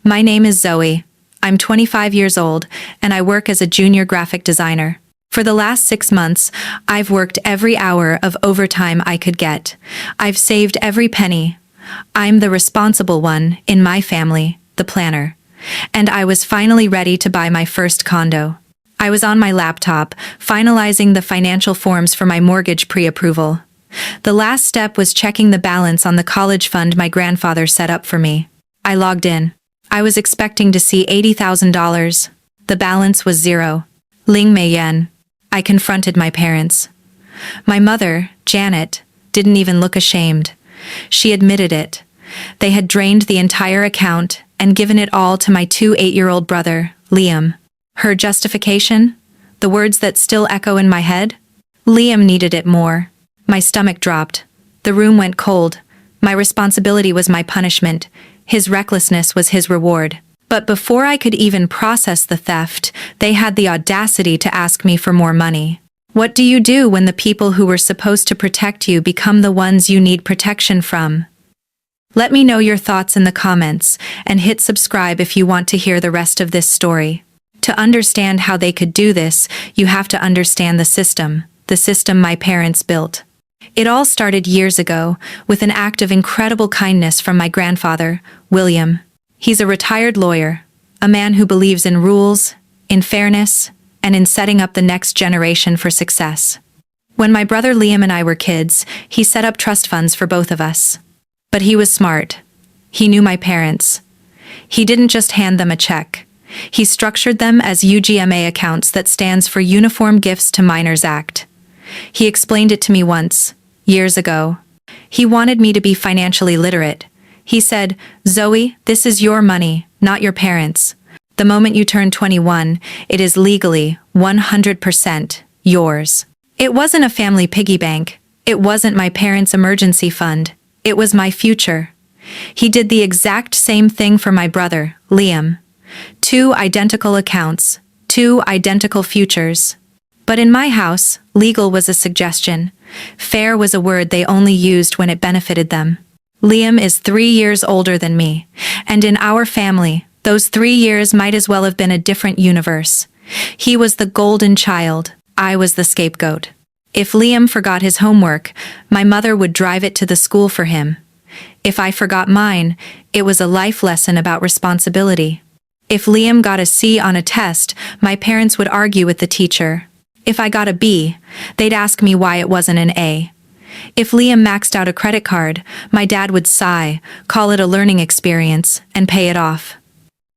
My name is Zoe. I'm 25 years old, and I work as a junior graphic designer. For the last 6 months, I've worked every hour of overtime I could get. I've saved every penny. I'm the responsible one in my family, the planner. And I was finally ready to buy my first condo. I was on my laptop, finalizing the financial forms for my mortgage pre-approval. The last step was checking the balance on the college fund my grandfather set up for me. I logged in. I was expecting to see $80,000. The balance was zero. Ling Mei Yen. I confronted my parents. My mother, Janet, didn't even look ashamed. She admitted it. They had drained the entire account and given it all to my 8-year-old brother, Liam. Her justification? The words that still echo in my head? Liam needed it more. My stomach dropped. The room went cold. My responsibility was my punishment. His recklessness was his reward. But before I could even process the theft, they had the audacity to ask me for more money. What do you do when the people who were supposed to protect you become the ones you need protection from? Let me know your thoughts in the comments, and hit subscribe if you want to hear the rest of this story. To understand how they could do this, you have to understand the system my parents built. It all started years ago, with an act of incredible kindness from my grandfather, William. He's a retired lawyer, a man who believes in rules, in fairness, and in setting up the next generation for success. When my brother Liam and I were kids, he set up trust funds for both of us. But he was smart. He knew my parents. He didn't just hand them a check. He structured them as UGMA accounts, that stands for Uniform Gifts to Minors Act. He explained it to me once, years ago. He wanted me to be financially literate. He said, "Zoe, this is your money, not your parents'. The moment you turn 21, it is legally 100% yours." It wasn't a family piggy bank. It wasn't my parents' emergency fund. It was my future. He did the exact same thing for my brother, Liam. 2 identical accounts, 2 identical futures. But in my house, legal was a suggestion. Fair was a word they only used when it benefited them. Liam is 3 years older than me, and in our family, those 3 years might as well have been a different universe. He was the golden child. I was the scapegoat. If Liam forgot his homework, my mother would drive it to the school for him. If I forgot mine, it was a life lesson about responsibility. If Liam got a C on a test, my parents would argue with the teacher. If I got a B, they'd ask me why it wasn't an A. If Liam maxed out a credit card, my dad would sigh, call it a learning experience, and pay it off.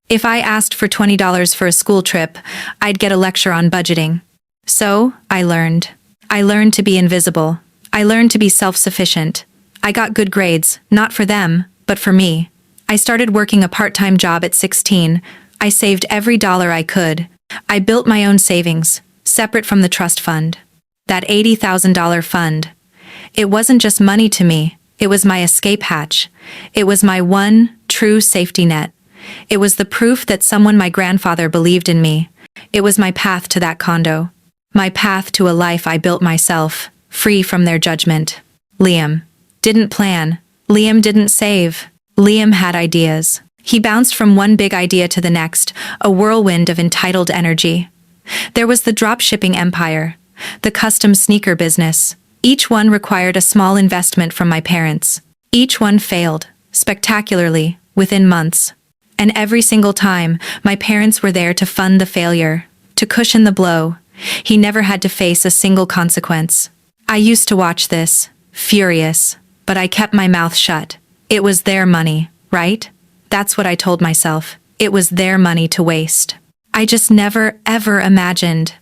If I asked for $20 for a school trip, I'd get a lecture on budgeting. So, I learned. I learned to be invisible. I learned to be self-sufficient. I got good grades, not for them, but for me. I started working a part-time job at 16. I saved every dollar I could. I built my own savings, separate from the trust fund. That $80,000 fund. It wasn't just money to me. It was my escape hatch. It was my one, true safety net. It was the proof that someone, my grandfather, believed in me. It was my path to that condo. My path to a life I built myself, free from their judgment. Liam didn't plan. Liam didn't save. Liam had ideas. He bounced from one big idea to the next, a whirlwind of entitled energy. There was the drop-shipping empire, the custom sneaker business. Each one required a small investment from my parents. Each one failed, spectacularly, within months. And every single time, my parents were there to fund the failure, to cushion the blow. He never had to face a single consequence. I used to watch this, furious, but I kept my mouth shut. It was their money, right? That's what I told myself. It was their money to waste. I just never, ever imagined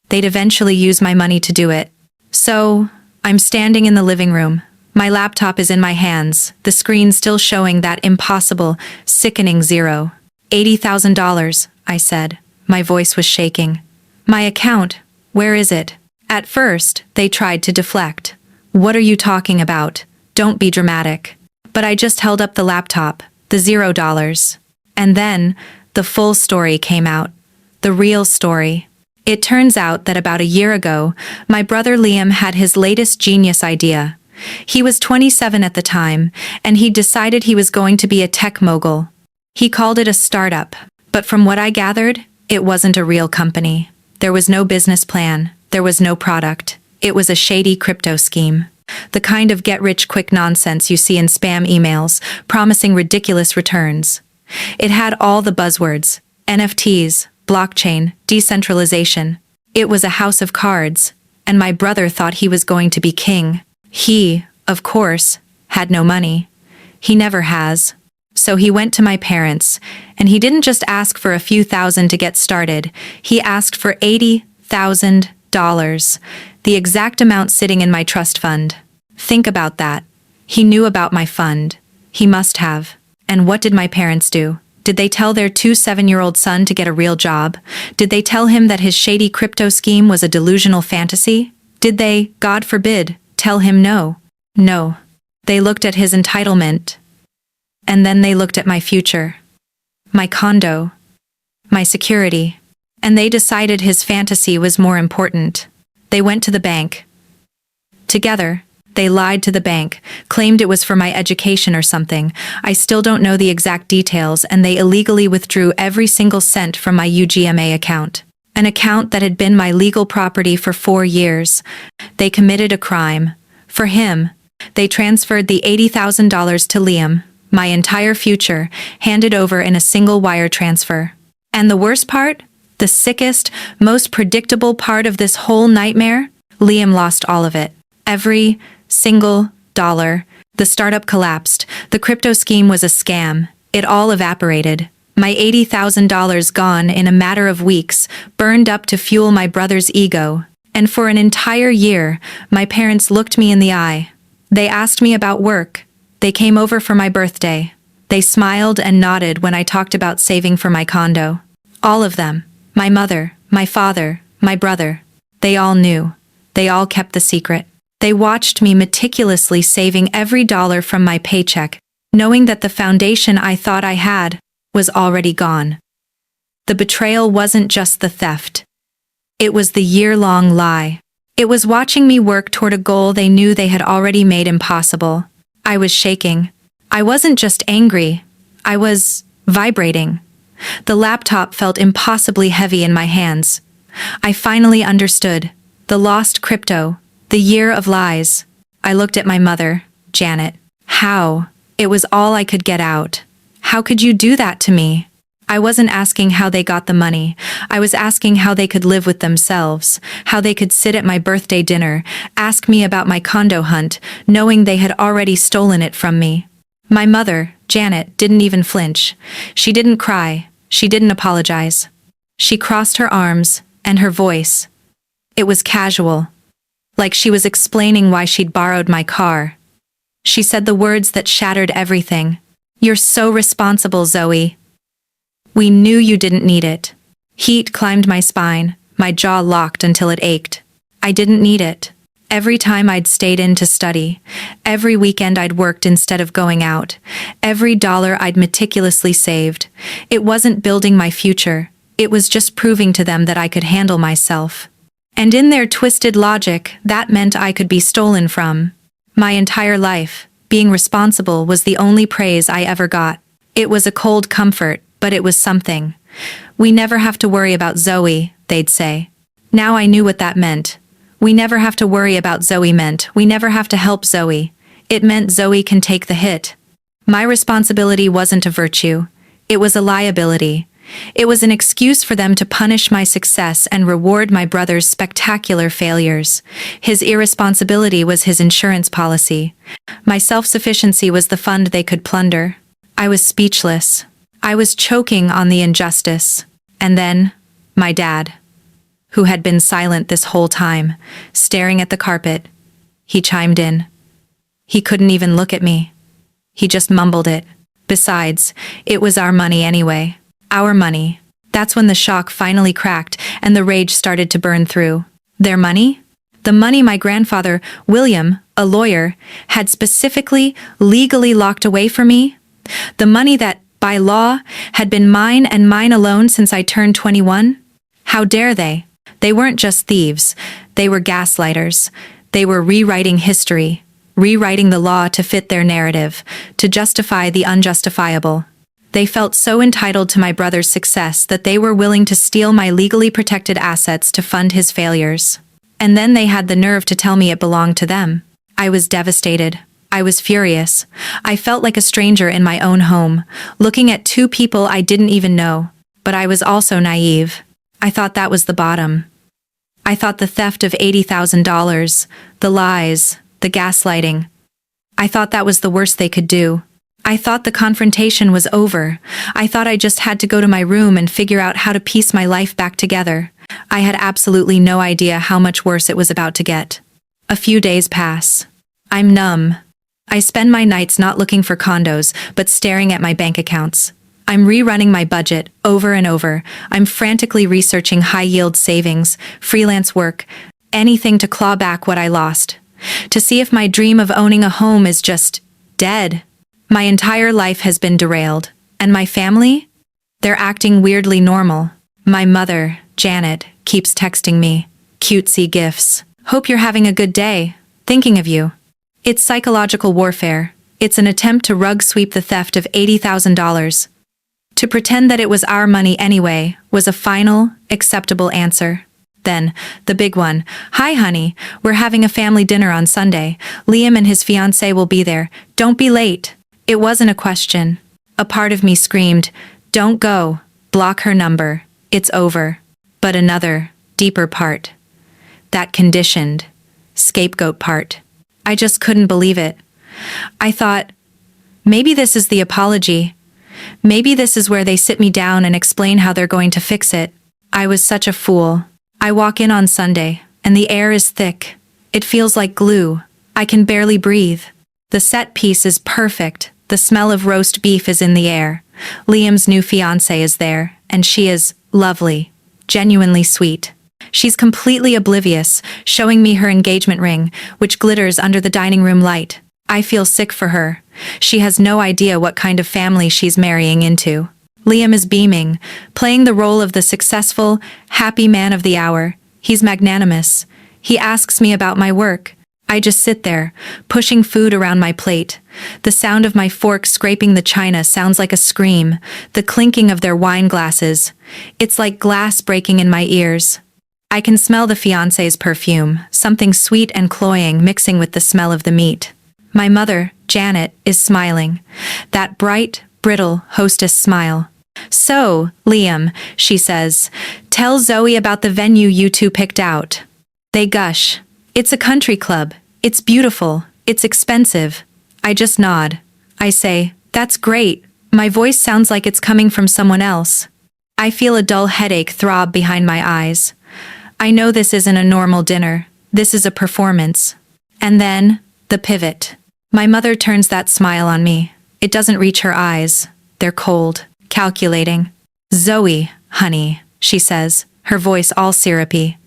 they'd eventually use my money to do it. So, I'm standing in the living room. My laptop is in my hands, the screen still showing that impossible, sickening zero. $80,000, I said. My voice was shaking. My account, where is it? At first, they tried to deflect. What are you talking about? Don't be dramatic. But I just held up the laptop, the $0. And then, the full story came out. The real story. It turns out that about a year ago, my brother Liam had his latest genius idea. He was 27 at the time, and he decided he was going to be a tech mogul. He called it a startup, but from what I gathered, it wasn't a real company. There was no business plan, there was no product. It was a shady crypto scheme. The kind of get-rich-quick nonsense you see in spam emails, promising ridiculous returns. It had all the buzzwords: NFTs, blockchain, decentralization. It was a house of cards, and my brother thought he was going to be king. He, of course, had no money. He never has. So he went to my parents, and he didn't just ask for a few thousand to get started. He asked for $80,000, the exact amount sitting in my trust fund. Think about that. He knew about my fund. He must have. And what did my parents do? Did they tell their 7-year-old son to get a real job? Did they tell him that his shady crypto scheme was a delusional fantasy? Did they, God forbid, tell him no? No. They looked at his entitlement. And then they looked at my future. My condo. My security. And they decided his fantasy was more important. They went to the bank. Together, they lied to the bank, claimed it was for my education or something. I still don't know the exact details, and they illegally withdrew every single cent from my UGMA account. An account that had been my legal property for 4 years. They committed a crime. For him, they transferred the $80,000 to Liam, my entire future, handed over in a single wire transfer. And the worst part? The sickest, most predictable part of this whole nightmare? Liam lost all of it. Every single dollar. The startup collapsed. The crypto scheme was a scam. It all evaporated. My $80,000 gone in a matter of weeks, burned up to fuel my brother's ego. And for an entire year, my parents looked me in the eye. They asked me about work. They came over for my birthday. They smiled and nodded when I talked about saving for my condo. All of them. My mother, my father, my brother. They all knew. They all kept the secret. They watched me meticulously saving every dollar from my paycheck, knowing that the foundation I thought I had was already gone. The betrayal wasn't just the theft. It was the year-long lie. It was watching me work toward a goal they knew they had already made impossible. I was shaking. I wasn't just angry. I was vibrating. The laptop felt impossibly heavy in my hands. I finally understood. The lost crypto. The year of lies. I looked at my mother, Janet. How? It was all I could get out. How could you do that to me? I wasn't asking how they got the money. I was asking how they could live with themselves, how they could sit at my birthday dinner, ask me about my condo hunt, knowing they had already stolen it from me. My mother, Janet, didn't even flinch. She didn't cry. She didn't apologize. She crossed her arms, and her voice. It was casual. Like she was explaining why she'd borrowed my car. She said the words that shattered everything. "You're so responsible, Zoe. We knew you didn't need it." Heat climbed my spine, my jaw locked until it ached. I didn't need it. Every time I'd stayed in to study, every weekend I'd worked instead of going out, every dollar I'd meticulously saved, it wasn't building my future, it was just proving to them that I could handle myself. And in their twisted logic, that meant I could be stolen from. My entire life, being responsible was the only praise I ever got. It was a cold comfort, but it was something. "We never have to worry about Zoe," they'd say. Now I knew what that meant. We never have to worry about Zoe meant we never have to help Zoe. It meant Zoe can take the hit. My responsibility wasn't a virtue. It was a liability. It was an excuse for them to punish my success and reward my brother's spectacular failures. His irresponsibility was his insurance policy. My self-sufficiency was the fund they could plunder. I was speechless. I was choking on the injustice. And then, my dad, who had been silent this whole time, staring at the carpet, he chimed in. He couldn't even look at me. He just mumbled it. Besides, it was our money anyway. Our money. That's when the shock finally cracked and the rage started to burn through. Their money? The money my grandfather, William, a lawyer, had specifically, legally locked away for me? The money that, by law, had been mine and mine alone since I turned 21? How dare they? They weren't just thieves. They were gaslighters. They were rewriting history, rewriting the law to fit their narrative, to justify the unjustifiable. They felt so entitled to my brother's success that they were willing to steal my legally protected assets to fund his failures. And then they had the nerve to tell me it belonged to them. I was devastated. I was furious. I felt like a stranger in my own home, looking at two people I didn't even know. But I was also naive. I thought that was the bottom. I thought the theft of $80,000, the lies, the gaslighting. I thought that was the worst they could do. I thought the confrontation was over. I thought I just had to go to my room and figure out how to piece my life back together. I had absolutely no idea how much worse it was about to get. A few days pass. I'm numb. I spend my nights not looking for condos, but staring at my bank accounts. I'm rerunning my budget over and over. I'm frantically researching high-yield savings, freelance work, anything to claw back what I lost. To see if my dream of owning a home is just dead. My entire life has been derailed. And my family? They're acting weirdly normal. My mother, Janet, keeps texting me cutesy gifs. Hope you're having a good day. Thinking of you. It's psychological warfare. It's an attempt to rug sweep the theft of $80,000. To pretend that it was our money anyway was a final, acceptable answer. Then, the big one. Hi honey, we're having a family dinner on Sunday. Liam and his fiancée will be there. Don't be late. It wasn't a question. A part of me screamed, don't go. Block her number. It's over. But another, deeper part. That conditioned, scapegoat part. I just couldn't believe it. I thought, maybe this is the apology. Maybe this is where they sit me down and explain how they're going to fix it. I was such a fool. I walk in on Sunday, and the air is thick. It feels like glue. I can barely breathe. The set piece is perfect. The smell of roast beef is in the air. Liam's new fiancée is there, and she is lovely, genuinely sweet. She's completely oblivious, showing me her engagement ring, which glitters under the dining room light. I feel sick for her. She has no idea what kind of family she's marrying into. Liam is beaming, playing the role of the successful, happy man of the hour. He's magnanimous. He asks me about my work. I just sit there, pushing food around my plate. The sound of my fork scraping the china sounds like a scream, the clinking of their wine glasses. It's like glass breaking in my ears. I can smell the fiancé's perfume, something sweet and cloying mixing with the smell of the meat. My mother, Janet, is smiling. That bright, brittle hostess smile. So, Liam, she says, tell Zoe about the venue you two picked out. They gush. It's a country club. It's beautiful. It's expensive. I just nod. I say, that's great. My voice sounds like it's coming from someone else. I feel a dull headache throb behind my eyes. I know this isn't a normal dinner. This is a performance. And then, the pivot. My mother turns that smile on me. It doesn't reach her eyes. They're cold, calculating. Zoe, honey, she says, her voice all syrupy.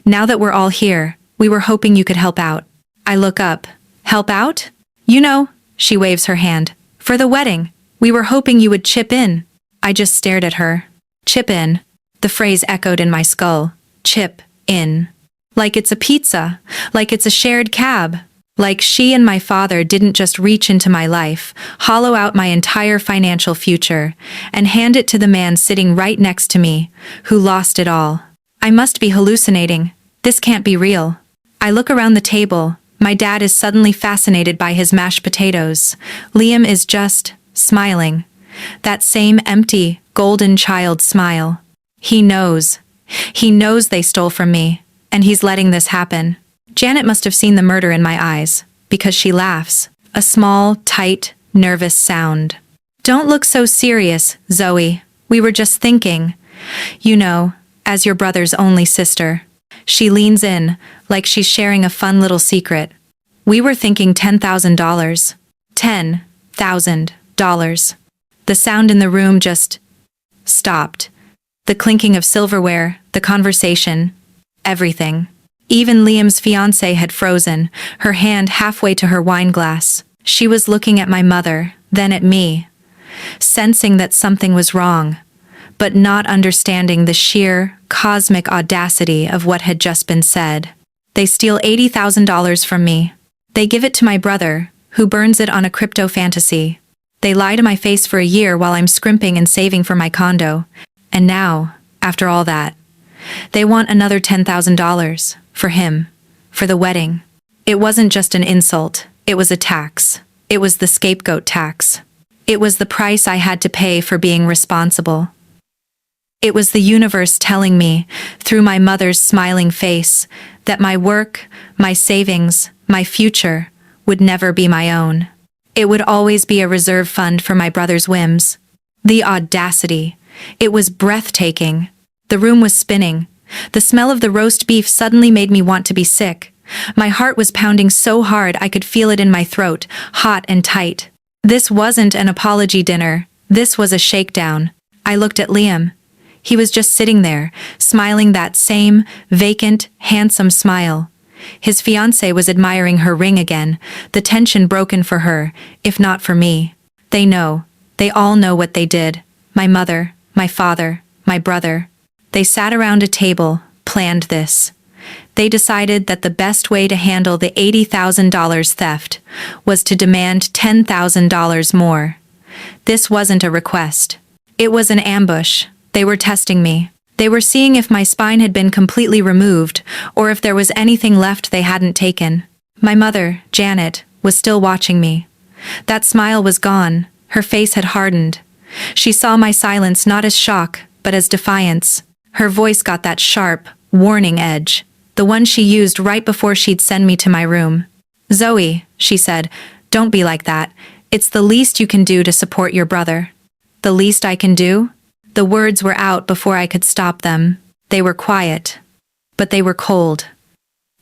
Now that we're all here, we were hoping you could help out. I look up. Help out? You know, she waves her hand. For the wedding, we were hoping you would chip in. I just stared at her. Chip in. The phrase echoed in my skull. Chip in. Like it's a pizza. Like it's a shared cab. Like she and my father didn't just reach into my life, hollow out my entire financial future, and hand it to the man sitting right next to me, who lost it all. I must be hallucinating. This can't be real. I look around the table. My dad is suddenly fascinated by his mashed potatoes. Liam is just smiling. That same empty, golden child smile. He knows. He knows they stole from me, and he's letting this happen. Janet must have seen the murder in my eyes, because she laughs. A small, tight, nervous sound. Don't look so serious, Zoe. We were just thinking. You know, as your brother's only sister. She leans in, like she's sharing a fun little secret. We were thinking $10,000. $10,000. The sound in the room just stopped. The clinking of silverware, the conversation, everything. Even Liam's fiancée had frozen, her hand halfway to her wine glass. She was looking at my mother, then at me, sensing that something was wrong, but not understanding the sheer, cosmic audacity of what had just been said. They steal $80,000 from me. They give it to my brother, who burns it on a crypto fantasy. They lie to my face for a year while I'm scrimping and saving for my condo. And now, after all that, they want another $10,000 for him, for the wedding. It wasn't just an insult, it was a tax. It was the scapegoat tax. It was the price I had to pay for being responsible. It was the universe telling me, through my mother's smiling face, that my work, my savings, my future would never be my own. It would always be a reserve fund for my brother's whims. The audacity. It was breathtaking. The room was spinning. The smell of the roast beef suddenly made me want to be sick. My heart was pounding so hard I could feel it in my throat, hot and tight. This wasn't an apology dinner. This was a shakedown. I looked at Liam. He was just sitting there, smiling that same, vacant, handsome smile. His fiancée was admiring her ring again, the tension broken for her, if not for me. They know. They all know what they did. My mother, my father, my brother. They sat around a table, planned this. They decided that the best way to handle the $80,000 theft was to demand $10,000 more. This wasn't a request. It was an ambush. They were testing me. They were seeing if my spine had been completely removed, or if there was anything left they hadn't taken. My mother, Janet, was still watching me. That smile was gone. Her face had hardened. She saw my silence not as shock, but as defiance. Her voice got that sharp, warning edge, the one she used right before she'd send me to my room. "Zoe," she said, "don't be like that. It's the least you can do to support your brother." The least I can do? The words were out before I could stop them. They were quiet, but they were cold.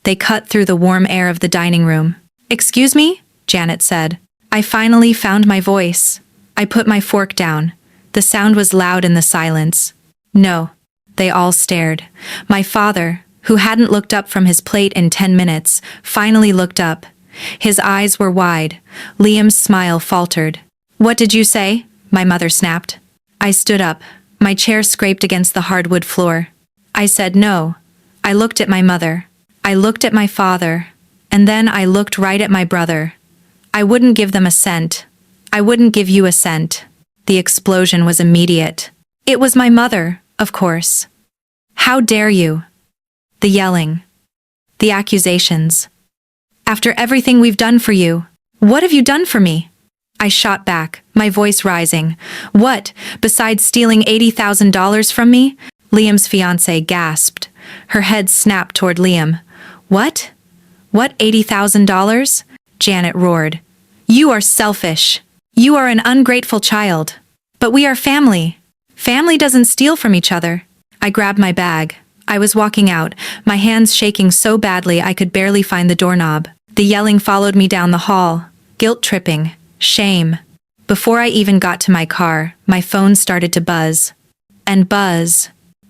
They cut through the warm air of the dining room. "Excuse me?" Janet said. I finally found my voice. I put my fork down. The sound was loud in the silence. "No." They all stared. My father, who hadn't looked up from his plate in 10 minutes, finally looked up. His eyes were wide. Liam's smile faltered. "What did you say?" my mother snapped. I stood up. My chair scraped against the hardwood floor. I said no. I looked at my mother. I looked at my father. And then I looked right at my brother. I wouldn't give them a cent. I wouldn't give you a cent. The explosion was immediate. It was my mother, of course. "How dare you?" The yelling. The accusations. "After everything we've done for you, what have you done for me?" I shot back, my voice rising. "What, besides stealing $80,000 from me?" Liam's fiancée gasped. Her head snapped toward Liam. "What? What $80,000? Janet roared. "You are selfish. You are an ungrateful child. But we are family. Family doesn't steal from each other." I grabbed my bag. I was walking out, my hands shaking so badly I could barely find the doorknob. The yelling followed me down the hall. Guilt-tripping. Shame. Before I even got to my car, my phone started to buzz. And buzz.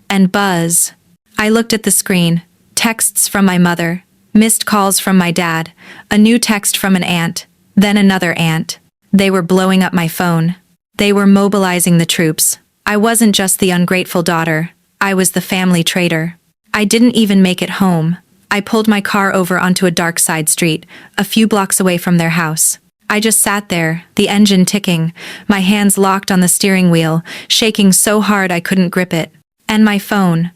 And buzz. I looked at the screen. Texts from my mother. Missed calls from my dad. A new text from an aunt. Then another aunt. They were blowing up my phone. They were mobilizing the troops. I wasn't just the ungrateful daughter. I was the family traitor. I didn't even make it home. I pulled my car over onto a dark side street, a few blocks away from their house. I just sat there, the engine ticking, my hands locked on the steering wheel, shaking so hard I couldn't grip it. And my phone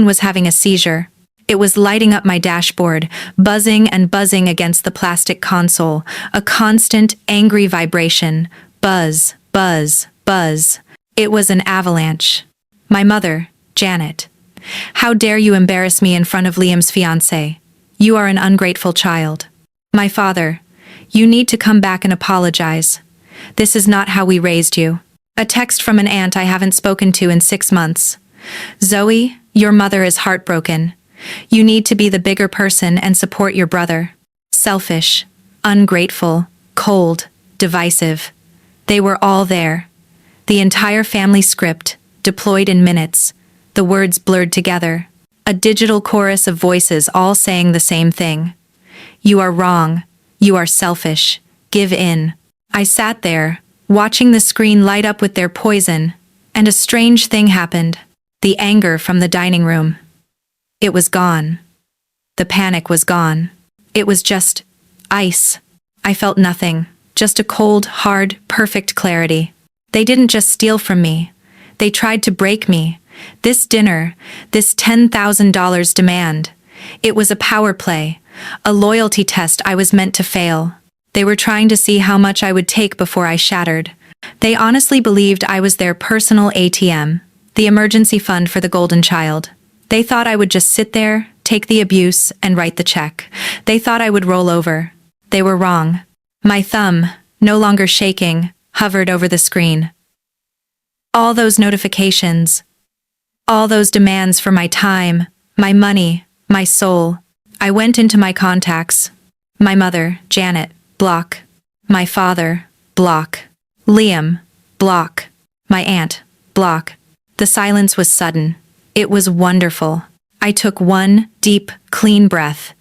was having a seizure. It was lighting up my dashboard, buzzing and buzzing against the plastic console, a constant, angry vibration. Buzz, buzz, buzz. It was an avalanche. My mother, Janet. "How dare you embarrass me in front of Liam's fiancée? You are an ungrateful child." My father. "You need to come back and apologize. This is not how we raised you." A text from an aunt I haven't spoken to in 6 months. "Zoe, your mother is heartbroken. You need to be the bigger person and support your brother." Selfish, ungrateful, cold, divisive. They were all there. The entire family script, deployed in minutes. The words blurred together. A digital chorus of voices all saying the same thing. "You are wrong. You are selfish. Give in." I sat there, watching the screen light up with their poison, and a strange thing happened. The anger from the dining room. It was gone. The panic was gone. It was just ice. I felt nothing. just a cold, hard, perfect clarity. They didn't just steal from me. They tried to break me. This dinner, this $10,000 demand. It was a power play, a loyalty test I was meant to fail. They were trying to see how much I would take before I shattered. They honestly believed I was their personal ATM, the emergency fund for the golden child. They thought I would just sit there, take the abuse, and write the check. They thought I would roll over. They were wrong. My thumb, no longer shaking, hovered over the screen. All those notifications, all those demands for my time, my money, my soul. I went into my contacts. My mother, Janet, block. My father, block. Liam, block. My aunt, block. The silence was sudden. It was wonderful. I took one deep, clean breath,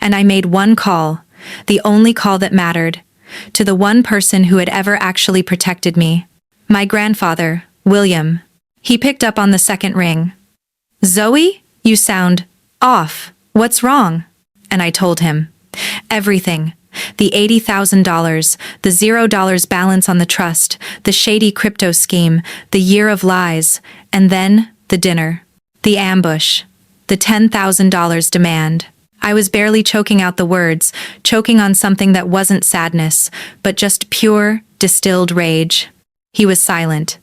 and I made one call, the only call that mattered, to the one person who had ever actually protected me. My grandfather, William. He picked up on the second ring. "Zoe, you sound off. What's wrong?" And I told him. Everything. The $80,000, the $0 balance on the trust, the shady crypto scheme, the year of lies, and then the dinner. The ambush. The $10,000 demand. I was barely choking out the words, choking on something that wasn't sadness, but just pure, distilled rage. He was silent.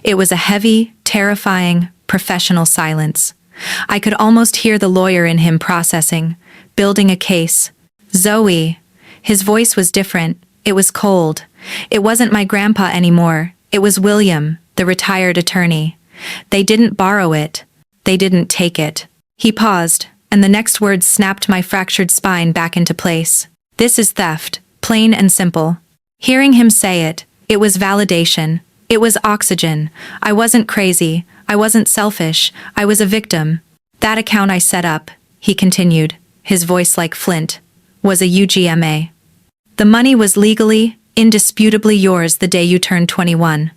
It was a heavy, terrifying, professional silence. I could almost hear the lawyer in him processing, building a case. "Zoe." His voice was different. It was cold. It wasn't my grandpa anymore. It was William, the retired attorney. They didn't borrow it. They didn't take it. He paused, and the next words snapped my fractured spine back into place. "This is theft, plain and simple." Hearing him say it, it was validation. It was oxygen. I wasn't crazy. I wasn't selfish. I was a victim. "That account I set up," he continued, his voice like flint, "was a UGMA. The money was legally, indisputably yours the day you turned 21.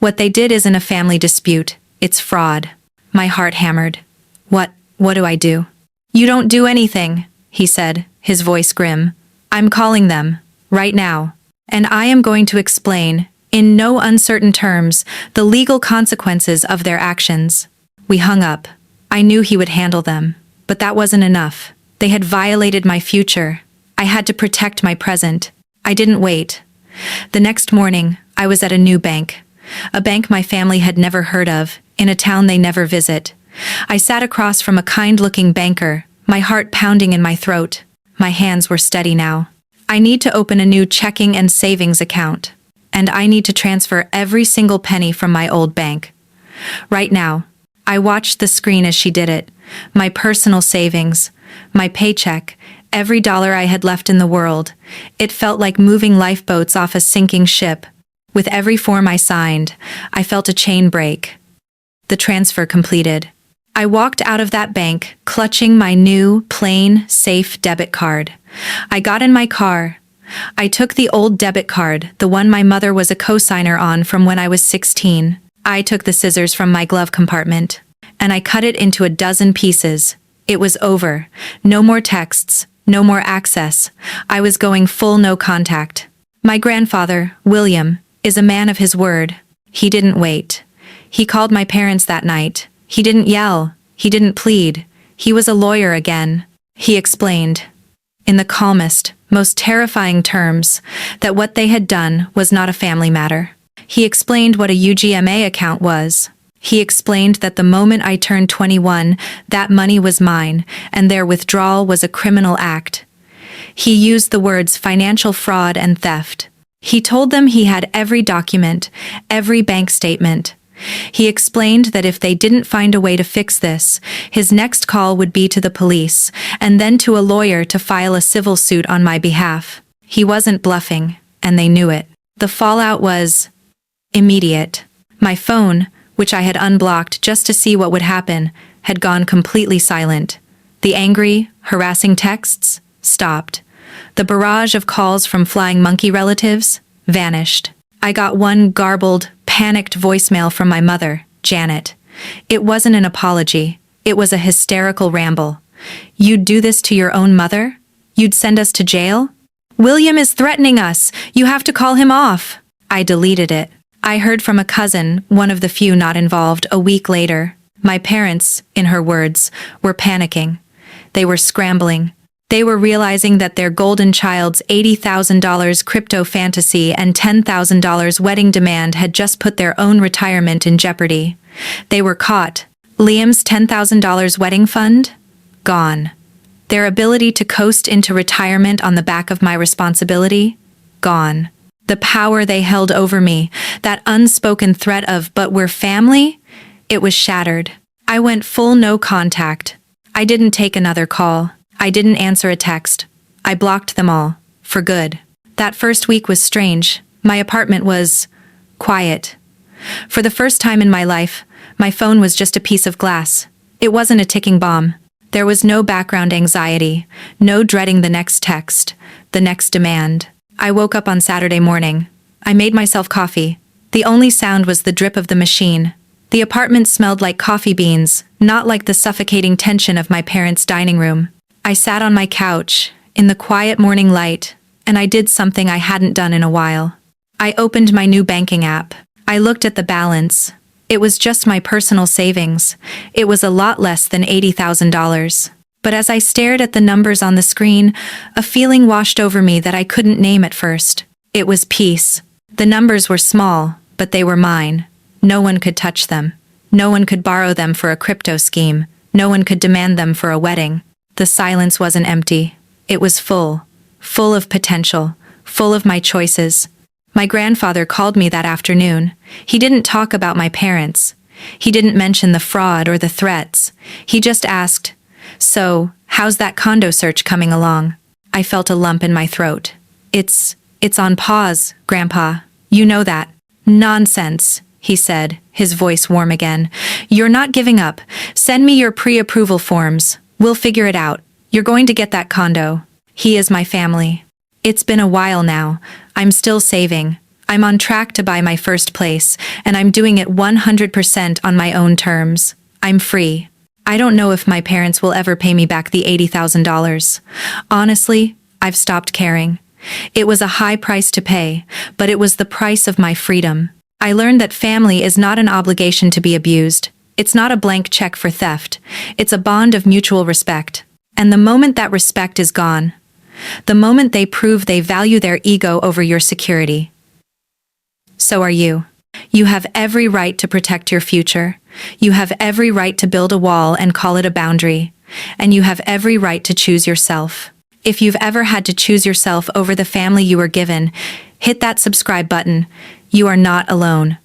What they did isn't a family dispute. It's fraud." My heart hammered. What do I do?" "You don't do anything," he said, his voice grim. "I'm calling them, right now. And I am going to explain, in no uncertain terms, the legal consequences of their actions." We hung up. I knew he would handle them, but that wasn't enough. They had violated my future. I had to protect my present. I didn't wait. The next morning, I was at a new bank. A bank my family had never heard of, in a town they never visit. I sat across from a kind-looking banker, my heart pounding in my throat. My hands were steady now. "I need to open a new checking and savings account. And I need to transfer every single penny from my old bank. Right now." I watched the screen as she did it. My personal savings, my paycheck, every dollar I had left in the world. It felt like moving lifeboats off a sinking ship. With every form I signed, I felt a chain break. The transfer completed. I walked out of that bank, clutching my new, plain, safe debit card. I got in my car. I took the old debit card, the one my mother was a co-signer on from when I was 16. I took the scissors from my glove compartment, and I cut it into a dozen pieces. It was over. No more texts, no more access. I was going full no contact. My grandfather, William, is a man of his word. He didn't wait. He called my parents that night. He didn't yell. He didn't plead. He was a lawyer again. He explained, in the calmest, most terrifying terms, that what they had done was not a family matter. He explained what a UGMA account was. He explained that the moment I turned 21, that money was mine, and their withdrawal was a criminal act. He used the words financial fraud and theft. He told them he had every document, every bank statement. He explained that if they didn't find a way to fix this, his next call would be to the police, and then to a lawyer to file a civil suit on my behalf. He wasn't bluffing, and they knew it. The fallout was immediate. My phone, which I had unblocked just to see what would happen, had gone completely silent. The angry, harassing texts stopped. The barrage of calls from flying monkey relatives vanished. I got one garbled, panicked voicemail from my mother, Janet. It wasn't an apology. It was a hysterical ramble. "You'd do this to your own mother? You'd send us to jail? William is threatening us. You have to call him off. I deleted it. I heard from a cousin, one of the few not involved, a week later. My parents, in her words, were panicking. They were scrambling. They were realizing that their golden child's $80,000 crypto fantasy and $10,000 wedding demand had just put their own retirement in jeopardy. They were caught. Liam's $10,000 wedding fund? Gone. Their ability to coast into retirement on the back of my responsibility? Gone. The power they held over me, that unspoken threat of, but we're family? It was shattered. I went full no contact. I didn't take another call. I didn't answer a text. I blocked them all. For good. That first week was strange. My apartment was quiet. For the first time in my life, my phone was just a piece of glass. It wasn't a ticking bomb. There was no background anxiety, no dreading the next text, the next demand. I woke up on Saturday morning. I made myself coffee. The only sound was the drip of the machine. The apartment smelled like coffee beans, not like the suffocating tension of my parents' dining room. I sat on my couch, in the quiet morning light, and I did something I hadn't done in a while. I opened my new banking app. I looked at the balance. It was just my personal savings. It was a lot less than $80,000. But as I stared at the numbers on the screen, a feeling washed over me that I couldn't name at first. It was peace. The numbers were small, but they were mine. No one could touch them. No one could borrow them for a crypto scheme. No one could demand them for a wedding. The silence wasn't empty. It was full. Full of potential. Full of my choices. My grandfather called me that afternoon. He didn't talk about my parents. He didn't mention the fraud or the threats. He just asked, "So, how's that condo search coming along?" I felt a lump in my throat. It's on pause, Grandpa. You know that. Nonsense, he said, his voice warm again. You're not giving up. Send me your pre-approval forms. We'll figure it out. You're going to get that condo. He is my family. It's been a while now. I'm still saving. I'm on track to buy my first place, and I'm doing it 100% on my own terms. I'm free. I don't know if my parents will ever pay me back the $80,000. Honestly, I've stopped caring. It was a high price to pay, but it was the price of my freedom. I learned that family is not an obligation to be abused. It's not a blank check for theft. It's a bond of mutual respect. And the moment that respect is gone, the moment they prove they value their ego over your security, so are you. You have every right to protect your future. You have every right to build a wall and call it a boundary. And you have every right to choose yourself. If you've ever had to choose yourself over the family you were given, hit that subscribe button. You are not alone.